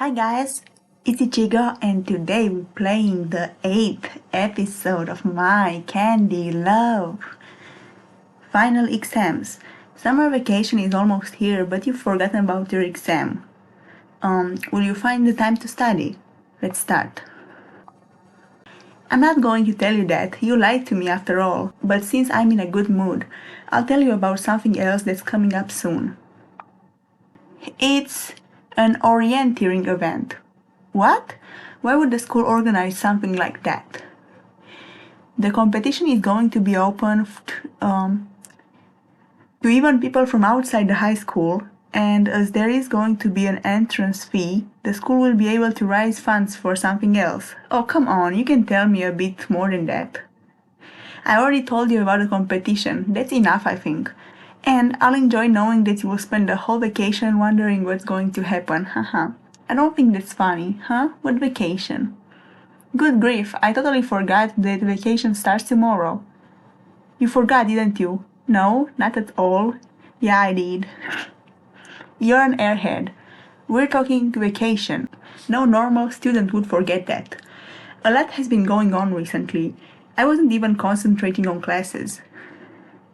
Hi guys, it's Ichigo and today we're playing the 8th episode of My Candy Love. Final exams. Summer vacation is almost here, but you've forgotten about your exam. Will you find the time to study? Let's start. I'm not going to tell you that, you lied to me after all, but since I'm in a good mood, I'll tell you about something else that's coming up soon. It's an orienteering event. What? Why would the school organize something like that? The competition is going to be open to even people from outside the high school, and as there is going to be an entrance fee, the school will be able to raise funds for something else. Oh, come on, you can tell me a bit more than that. I already told you about the competition, that's enough I think. And I'll enjoy knowing that you will spend the whole vacation wondering what's going to happen, haha. I don't think that's funny, huh? What vacation? Good grief, I totally forgot that vacation starts tomorrow. You forgot, didn't you? No, not at all. Yeah, I did. You're an airhead. We're talking vacation. No normal student would forget that. A lot has been going on recently. I wasn't even concentrating on classes.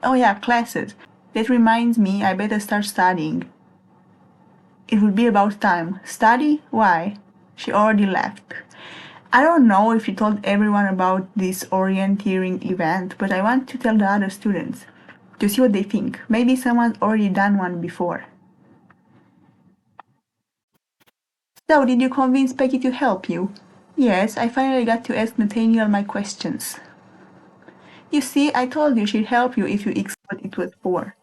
Oh yeah, classes. That reminds me, I better start studying. It would be about time. Study? Why? She already left. I don't know if she told everyone about this orienteering event, but I want to tell the other students to see what they think. Maybe someone's already done one before. So, did you convince Peggy to help you? Yes, I finally got to ask Nathaniel my questions. You see, I told you she'd help you if you asked what it was for.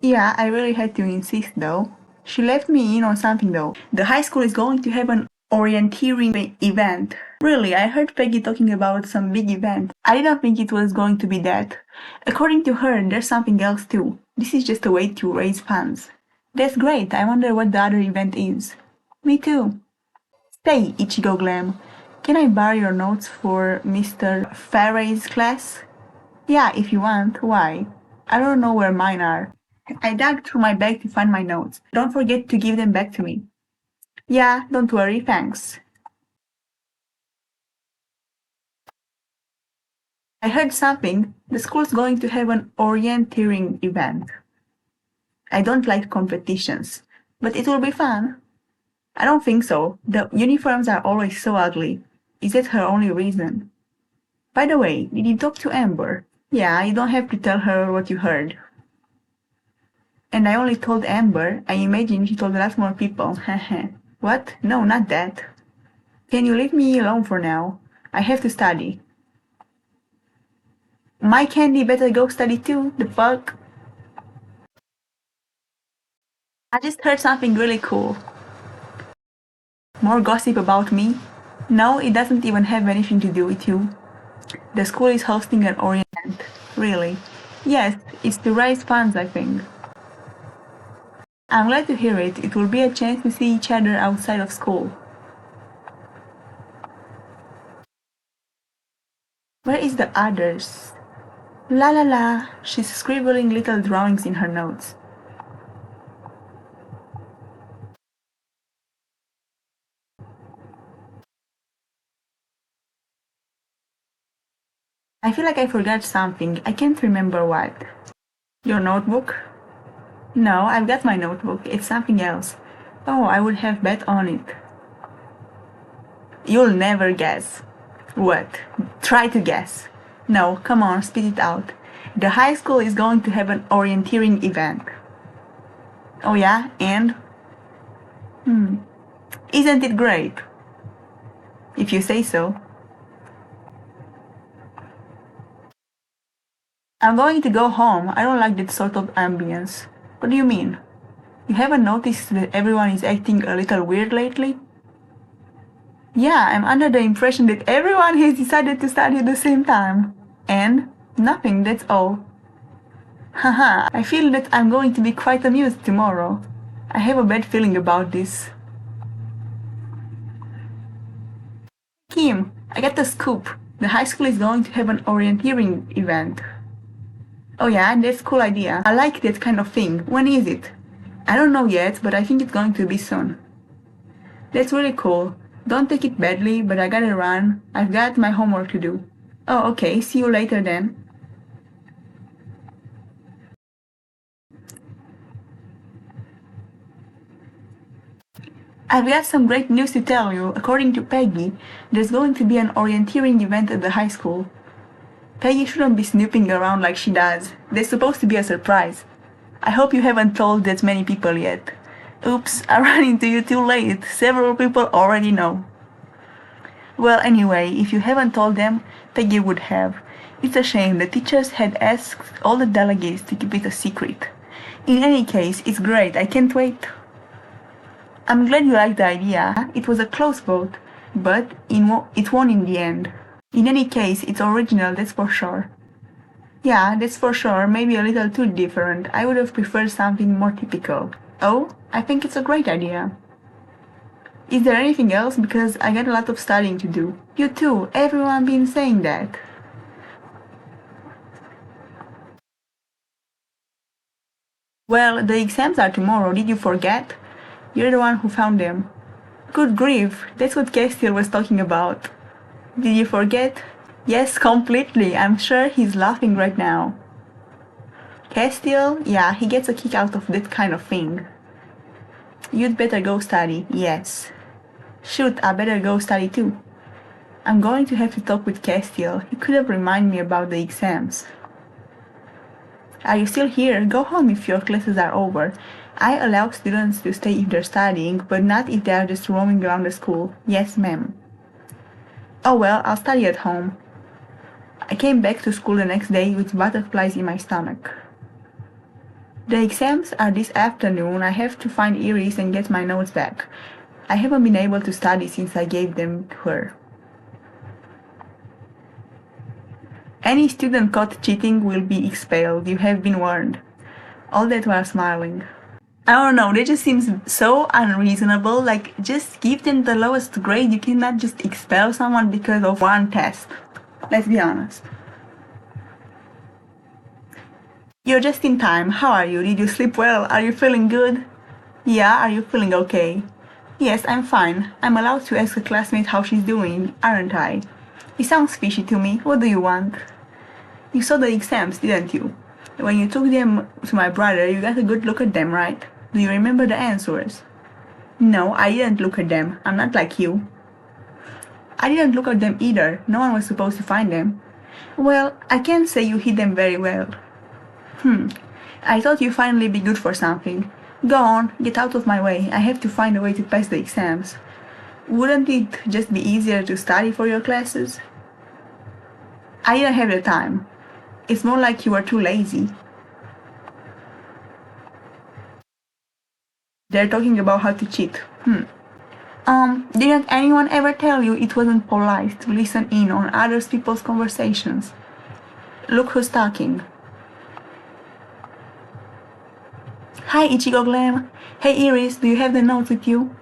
Yeah, I really had to insist though. She left me in on something though. The high school is going to have an orienteering event. Really, I heard Peggy talking about some big event. I didn't think it was going to be that. According to her, there's something else too. This is just a way to raise funds. That's great, I wonder what the other event is. Me too. Stay, Ichigo Glam. Can I borrow your notes for Mr. Faray's class? Yeah, if you want. Why? I don't know where mine are. I dug through my bag to find my notes. Don't forget to give them back to me. Yeah, don't worry, thanks. I heard something. The school's going to have an orienteering event. I don't like competitions, but it will be fun. I don't think so. The uniforms are always so ugly. Is that her only reason? By the way, did you talk to Amber? Yeah, you don't have to tell her what you heard. And I only told Amber. I imagine she told a lot more people. What? No, not that. Can you leave me alone for now? I have to study. My candy better go study too, the fuck? I just heard something really cool. More gossip about me? No, it doesn't even have anything to do with you. The school is hosting an orient. Really? Yes, it's to raise funds, I think. I'm glad to hear it. It will be a chance to see each other outside of school. Where is the others? La la la, she's scribbling little drawings in her notes. I feel like I forgot something. I can't remember what. Your notebook? No, I've got my notebook. It's something else. Oh, I would have bet on it. You'll never guess. What? Try to guess. No, come on, spit it out. The high school is going to have an orienteering event. Oh yeah? And? Isn't it great? If you say so. I'm going to go home. I don't like that sort of ambience. What do you mean? You haven't noticed that everyone is acting a little weird lately? Yeah, I'm under the impression that everyone has decided to study at the same time. And? Nothing, that's all. Haha, I feel that I'm going to be quite amused tomorrow. I have a bad feeling about this. Kim, I got the scoop. The high school is going to have an orienteering event. Oh yeah, that's a cool idea. I like that kind of thing. When is it? I don't know yet, but I think it's going to be soon. That's really cool. Don't take it badly, but I gotta run. I've got my homework to do. Oh, okay, see you later then. I've got some great news to tell you. According to Peggy, there's going to be an orienteering event at the high school. Peggy shouldn't be snooping around like she does. There's supposed to be a surprise. I hope you haven't told that many people yet. Oops, I ran into you too late. Several people already know. Well, anyway, if you haven't told them, Peggy would have. It's a shame the teachers had asked all the delegates to keep it a secret. In any case, it's great. I can't wait. I'm glad you liked the idea. It was a close vote, but it won in the end. In any case, it's original, that's for sure. Yeah, that's for sure. Maybe a little too different. I would have preferred something more typical. Oh, I think it's a great idea. Is there anything else? Because I got a lot of studying to do. You too. Everyone been saying that. Well, the exams are tomorrow. Did you forget? You're the one who found them. Good grief, that's what Castiel was talking about. Did you forget? Yes, completely. I'm sure he's laughing right now. Castiel? Yeah, he gets a kick out of that kind of thing. You'd better go study, yes. Shoot, I better go study too. I'm going to have to talk with Castiel. He could have reminded me about the exams. Are you still here? Go home if your classes are over. I allow students to stay if they're studying, but not if they are just roaming around the school. Yes, ma'am. Oh well, I'll study at home. I came back to school the next day with butterflies in my stomach. The exams are this afternoon. I have to find Iris and get my notes back. I haven't been able to study since I gave them to her. Any student caught cheating will be expelled. You have been warned. All that while smiling. I don't know, that just seems so unreasonable. Like, just give them the lowest grade. You cannot just expel someone because of one test. Let's be honest. You're just in time. How are you? Did you sleep well? Are you feeling good? Yeah, are you feeling okay? Yes, I'm fine. I'm allowed to ask a classmate how she's doing, aren't I? It sounds fishy to me. What do you want? You saw the exams, didn't you? When you took them to my brother, you got a good look at them, right? Do you remember the answers? No, I didn't look at them. I'm not like you. I didn't look at them either. No one was supposed to find them. Well, I can't say you hid them very well. I thought you'd finally be good for something. Go on, get out of my way. I have to find a way to pass the exams. Wouldn't it just be easier to study for your classes? I didn't have the time. It's more like you were too lazy. They're talking about how to cheat. Didn't anyone ever tell you it wasn't polite to listen in on other people's conversations? Look who's talking. Hi, Ichigo Glam. Hey, Iris, do you have the notes with you?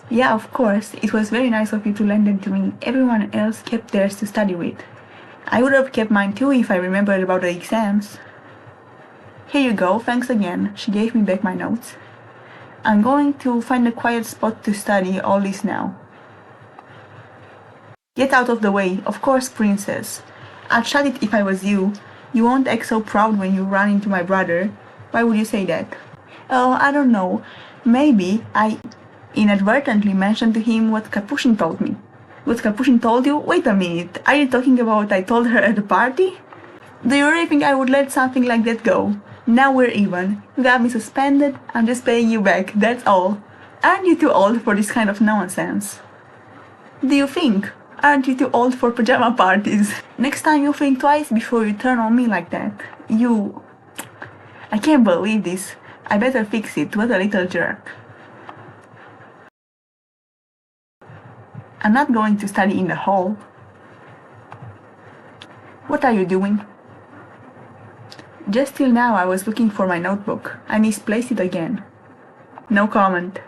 Yeah, of course. It was very nice of you to lend them to me. Everyone else kept theirs to study with. I would have kept mine too if I remembered about the exams. Here you go, thanks again. She gave me back my notes. I'm going to find a quiet spot to study all this now. Get out of the way, of course, princess. I'd shut it if I was you. You won't act so proud when you run into my brother. Why would you say that? Oh, I don't know. Maybe I inadvertently mentioned to him what Capuchin told me. What Capuchin told you? Wait a minute. Are you talking about what I told her at the party? Do you really think I would let something like that go? Now we're even. You got me suspended, I'm just paying you back, that's all. Aren't you too old for this kind of nonsense? Do you think? Aren't you too old for pajama parties? Next time you'll think twice before you turn on me like that. I can't believe this. I better fix it, what a little jerk. I'm not going to study in the hall. What are you doing? Just till now I was looking for my notebook. I misplaced it again. No comment.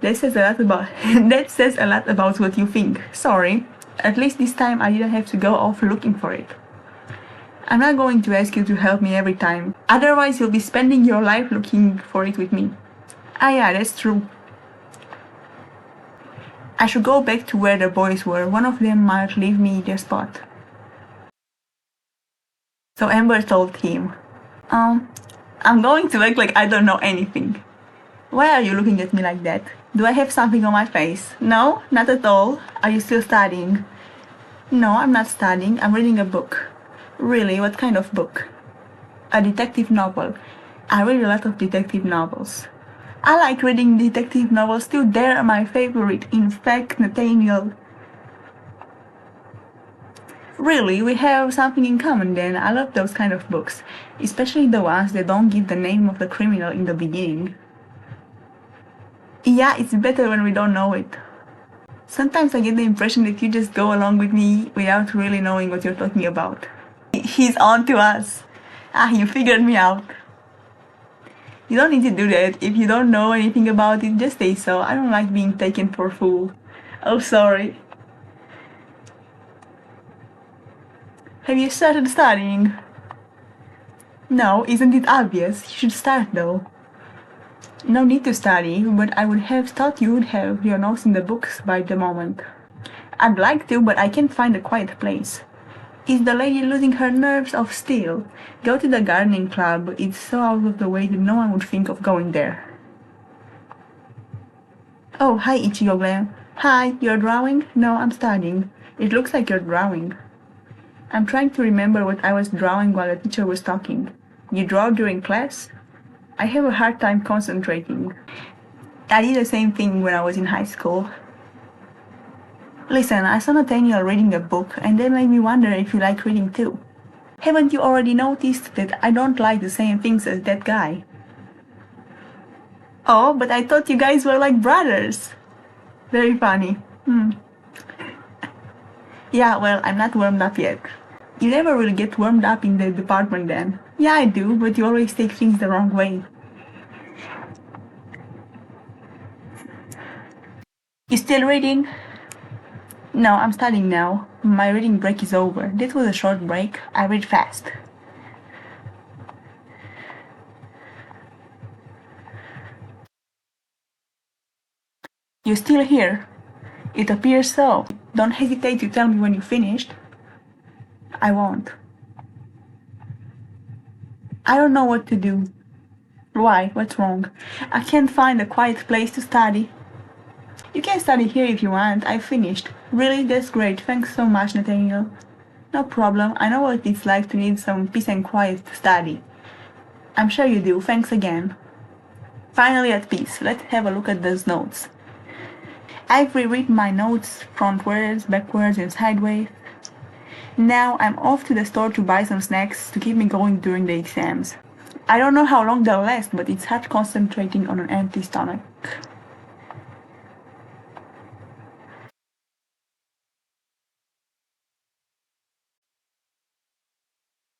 That says a lot about what you think. Sorry. At least this time I didn't have to go off looking for it. I'm not going to ask you to help me every time. Otherwise you'll be spending your life looking for it with me. Ah yeah, that's true. I should go back to where the boys were. One of them might leave me their spot. So Amber told him, I'm going to act like I don't know anything. Why are you looking at me like that? Do I have something on my face? No, not at all. Are you still studying? No, I'm not studying. I'm reading a book. Really? What kind of book? A detective novel. I read a lot of detective novels. I like reading detective novels too. They're my favorite. In fact, Nathaniel. Really, we have something in common then. I love those kind of books, especially the ones that don't give the name of the criminal in the beginning. Yeah, it's better when we don't know it. Sometimes I get the impression that you just go along with me without really knowing what you're talking about. He's on to us. You figured me out. You don't need to do that. If you don't know anything about it, just say so. I don't like being taken for a fool. Oh, sorry. Have you started studying? No, isn't it obvious? You should start though. No need to study, but I would have thought you would have your nose in the books by the moment. I'd like to, but I can't find a quiet place. Is the lady losing her nerves of steel? Go to the gardening club. It's so out of the way that no one would think of going there. Oh, hi Ichigo Glam. Hi, you're drawing? No, I'm studying. It looks like you're drawing. I'm trying to remember what I was drawing while the teacher was talking. You draw during class? I have a hard time concentrating. I did the same thing when I was in high school. Listen, I saw Nathaniel reading a book, and that made me wonder if you like reading too. Haven't you already noticed that I don't like the same things as that guy? Oh, but I thought you guys were like brothers. Very funny. Yeah, well, I'm not warmed up yet. You never really get warmed up in the department then. Yeah, I do, but you always take things the wrong way. You still reading? No, I'm studying now. My reading break is over. This was a short break. I read fast. You're still here? It appears so. Don't hesitate to tell me when you finished. I won't. I don't know what to do. Why? What's wrong? I can't find a quiet place to study. You can study here if you want. I finished. Really? That's great. Thanks so much, Nathaniel. No problem. I know what it's like to need some peace and quiet to study. I'm sure you do. Thanks again. Finally at peace. Let's have a look at those notes. I've rewritten my notes frontwards, backwards, and sideways. Now I'm off to the store to buy some snacks to keep me going during the exams. I don't know how long they'll last, but it's hard concentrating on an empty stomach.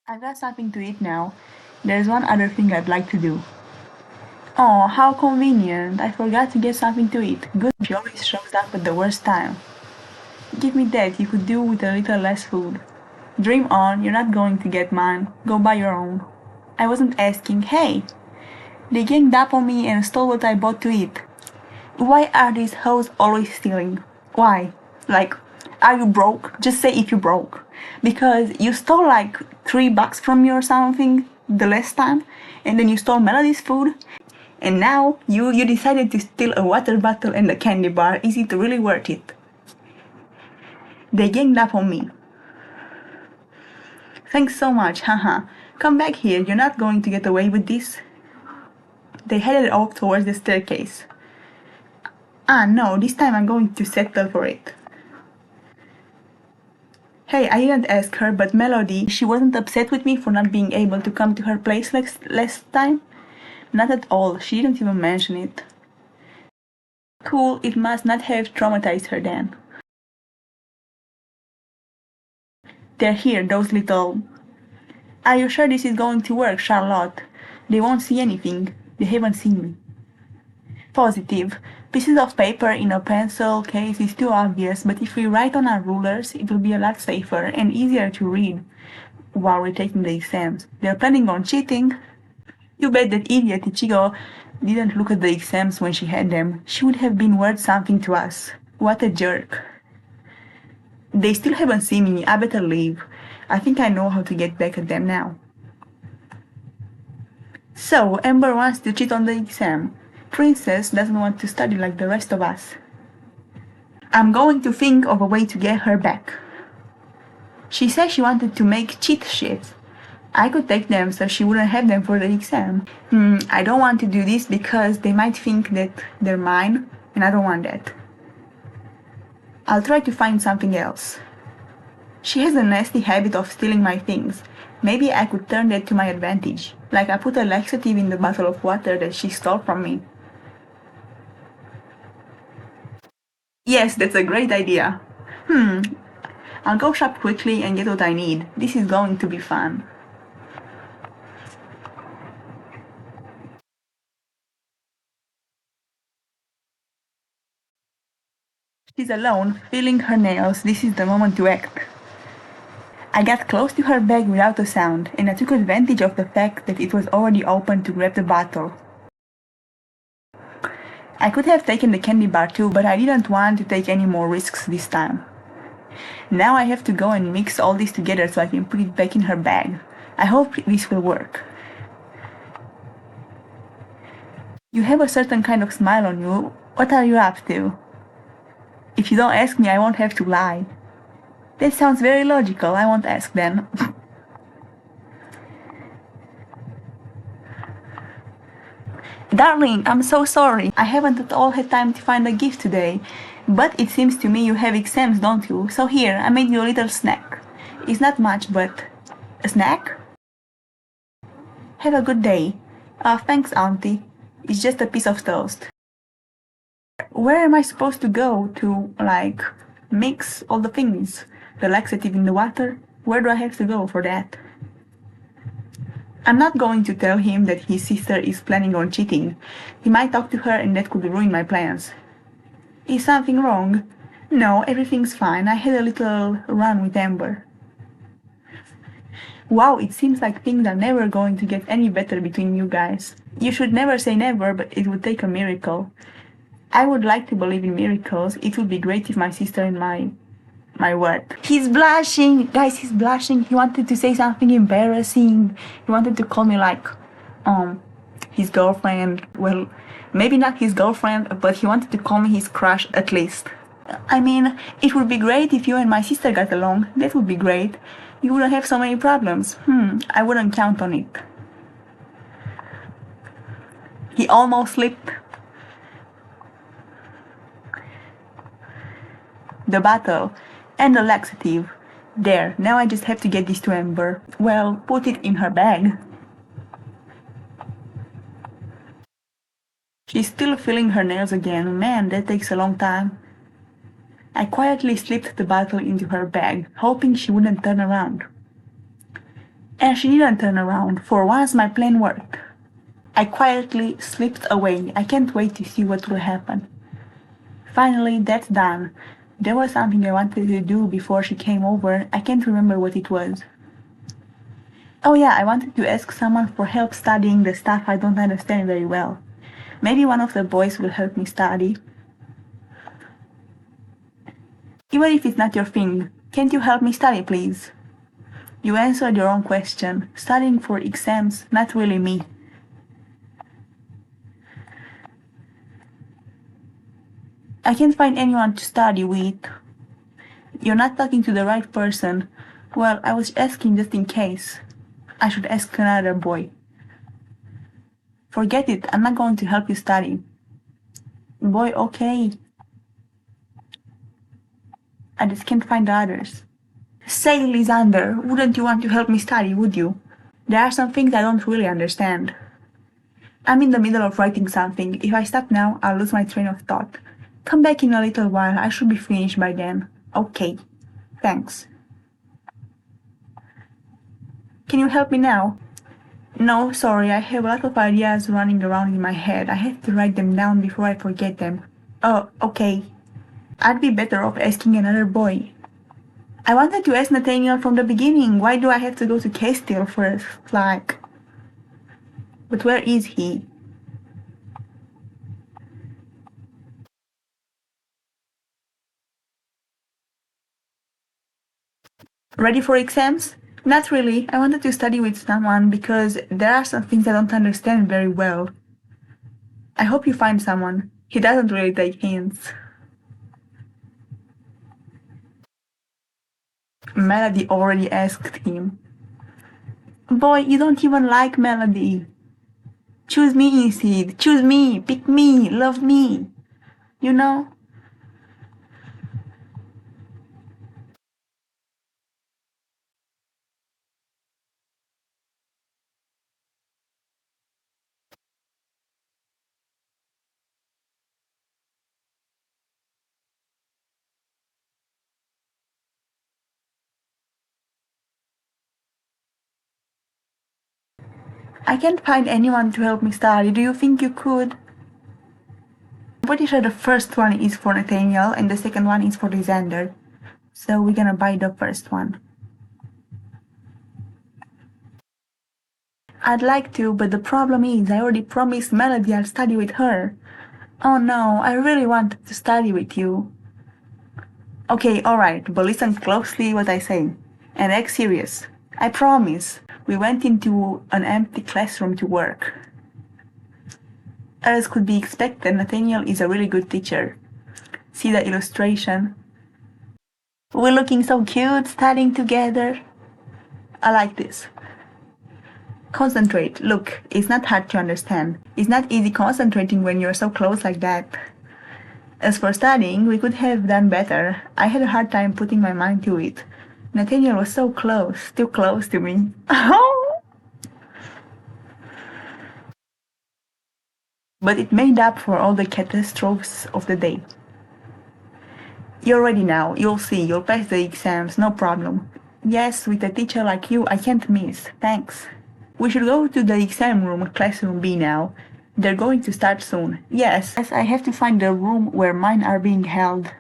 I've got something to eat now. There's one other thing I'd like to do. Oh, how convenient. I forgot to get something to eat. Good, she always shows up at the worst time. Give me that, you could do with a little less food. Dream on, you're not going to get mine. Go buy your own. I wasn't asking. Hey! They ganged up on me and stole what I bought to eat. Why are these hoes always stealing? Why? Like, are you broke? Just say if you broke. Because you stole like $3 from me or something the last time, and then you stole Melody's food, and now you decided to steal a water bottle and a candy bar. Is it really worth it? They ganged up on me. Thanks so much, haha. Come back here, you're not going to get away with this. They headed off towards the staircase. No, this time I'm going to settle for it. Hey, I didn't ask her, but Melody, she wasn't upset with me for not being able to come to her place last time? Not at all, she didn't even mention it. Cool, it must not have traumatized her then. They're here, those little... Are you sure this is going to work, Charlotte? They won't see anything. They haven't seen me. Positive. Pieces of paper in a pencil case is too obvious, but if we write on our rulers, it will be a lot safer and easier to read while we're taking the exams. They're planning on cheating. You bet that idiot Ichigo didn't look at the exams when she had them. She would have been worth something to us. What a jerk. They still haven't seen me, I better leave. I think I know how to get back at them now. So, Amber wants to cheat on the exam. Princess doesn't want to study like the rest of us. I'm going to think of a way to get her back. She said she wanted to make cheat sheets. I could take them so she wouldn't have them for the exam. I don't want to do this because they might think that they're mine, and I don't want that. I'll try to find something else. She has a nasty habit of stealing my things. Maybe I could turn that to my advantage. Like I put a laxative in the bottle of water that she stole from me. Yes, that's a great idea. I'll go shop quickly and get what I need. This is going to be fun. She's alone, feeling her nails. This is the moment to act. I got close to her bag without a sound, and I took advantage of the fact that it was already open to grab the bottle. I could have taken the candy bar too, but I didn't want to take any more risks this time. Now I have to go and mix all this together so I can put it back in her bag. I hope this will work. You have a certain kind of smile on you. What are you up to? If you don't ask me, I won't have to lie. That sounds very logical. I won't ask then. Darling, I'm so sorry. I haven't at all had time to find a gift today. But it seems to me you have exams, don't you? So here, I made you a little snack. It's not much, but... A snack? Have a good day. Thanks, Auntie. It's just a piece of toast. Where am I supposed to go to, like, mix all the things? The laxative in the water? Where do I have to go for that? I'm not going to tell him that his sister is planning on cheating. He might talk to her and that could ruin my plans. Is something wrong? No, everything's fine. I had a little run with Amber. Wow, it seems like things are never going to get any better between you guys. You should never say never, but it would take a miracle. I would like to believe in miracles. It would be great if my sister and my what? He's blushing! Guys, he's blushing. He wanted to say something embarrassing. He wanted to call me like, his girlfriend. Well, maybe not his girlfriend, but he wanted to call me his crush at least. I mean, it would be great if you and my sister got along. That would be great. You wouldn't have so many problems. I wouldn't count on it. He almost slipped. The bottle and the laxative. There, now I just have to get this to Amber. Well, put it in her bag. She's still feeling her nails again. Man, that takes a long time. I quietly slipped the bottle into her bag, hoping she wouldn't turn around. And she didn't turn around. For once my plan worked. I quietly slipped away. I can't wait to see what will happen. Finally, that's done. There was something I wanted to do before she came over. I can't remember what it was. Oh yeah, I wanted to ask someone for help studying the stuff I don't understand very well. Maybe one of the boys will help me study. Even if it's not your thing, can't you help me study, please? You answered your own question. Studying for exams, not really me. I can't find anyone to study with. You're not talking to the right person. Well, I was asking just in case. I should ask another boy. Forget it, I'm not going to help you study. Boy, okay. I just can't find the others. Say, Lysander, wouldn't you want to help me study, would you? There are some things I don't really understand. I'm in the middle of writing something. If I stop now, I'll lose my train of thought. Come back in a little while. I should be finished by then. Okay. Thanks. Can you help me now? No, sorry. I have a lot of ideas running around in my head. I have to write them down before I forget them. Oh, okay. I'd be better off asking another boy. I wanted to ask Nathaniel from the beginning. Why do I have to go to Castile first? Like... But where is he? Ready for exams? Not really. I wanted to study with someone because there are some things I don't understand very well. I hope you find someone. He doesn't really take hints. Melody already asked him. Boy, you don't even like Melody. Choose me instead. Choose me. Pick me. Love me. You know? I can't find anyone to help me study. Do you think you could? I'm pretty sure the first one is for Nathaniel and the second one is for Lysander. So we're gonna buy the first one. I'd like to, but the problem is I already promised Melody I'll study with her. Oh no, I really wanted to study with you. Okay, alright, but listen closely what I say. And act serious. I promise. We went into an empty classroom to work. As could be expected, Nathaniel is a really good teacher. See the illustration? We're looking so cute studying together. I like this. Concentrate. Look, it's not hard to understand. It's not easy concentrating when you're so close like that. As for studying, we could have done better. I had a hard time putting my mind to it. Nathaniel was so close, too close to me. But it made up for all the catastrophes of the day. You're ready now. You'll see. You'll pass the exams, no problem. Yes, with a teacher like you, I can't miss. Thanks. We should go to the exam room, classroom B now. They're going to start soon. Yes, I have to find the room where mine are being held.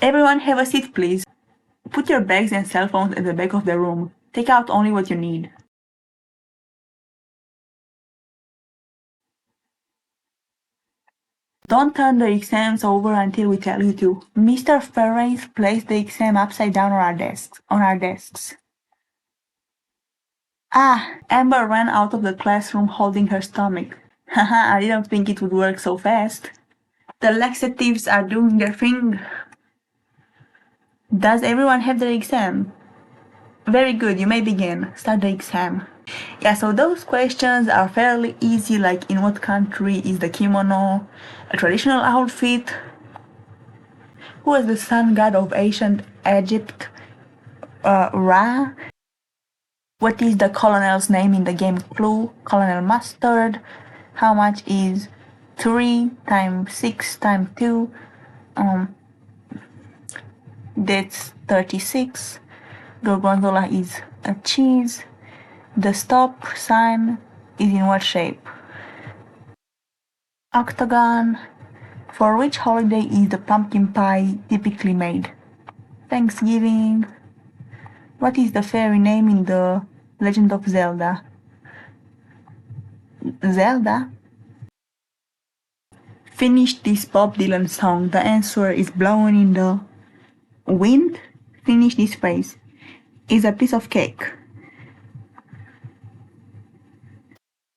Everyone have a seat, please. Put your bags and cell phones at the back of the room. Take out only what you need. Don't turn the exams over until we tell you to. Mr. Ferrace placed the exam upside down on our desks. Ah, Amber ran out of the classroom holding her stomach. Haha, I didn't think it would work so fast. The laxatives are doing their thing. Does everyone have their exam? Very good, you may begin. Start the exam. Yeah, so those questions are fairly easy, like in what country is the kimono a traditional outfit? Who was the sun god of ancient Egypt? Ra? What is the colonel's name in the game Clue? Colonel Mustard. How much is 3 times 6 times 2? That's 36. Gorgonzola is a cheese. The stop sign is in what shape? Octagon. For which holiday is the pumpkin pie typically made? Thanksgiving. What is the fairy name in the Legend of Zelda? Zelda? Finish this Bob Dylan song. The answer is blowing in the wind. Finish this phrase. Is a piece of cake.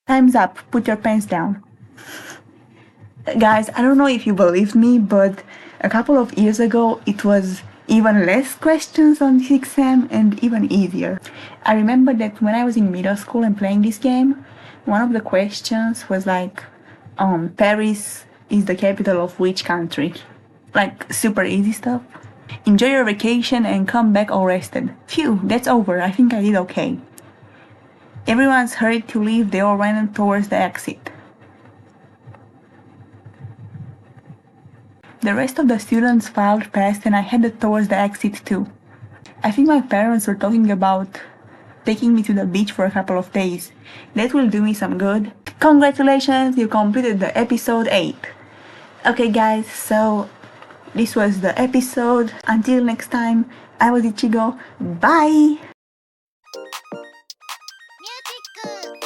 Time's up. Put your pens down. Guys, I don't know if you believed me, but a couple of years ago it was even less questions on this exam and even easier. I remember that when I was in middle school and playing this game, one of the questions was like, Paris is the capital of which country? Like super easy stuff. Enjoy your vacation and come back all rested. Phew, that's over. I think I did okay. Everyone's hurried to leave. They all ran towards the exit. The rest of the students filed past and I headed towards the exit too. I think my parents were talking about taking me to the beach for a couple of days. That will do me some good. Congratulations, you completed the episode 8. Okay guys, so this was the episode. Until next time, I was Ichigo. Bye! ミュージック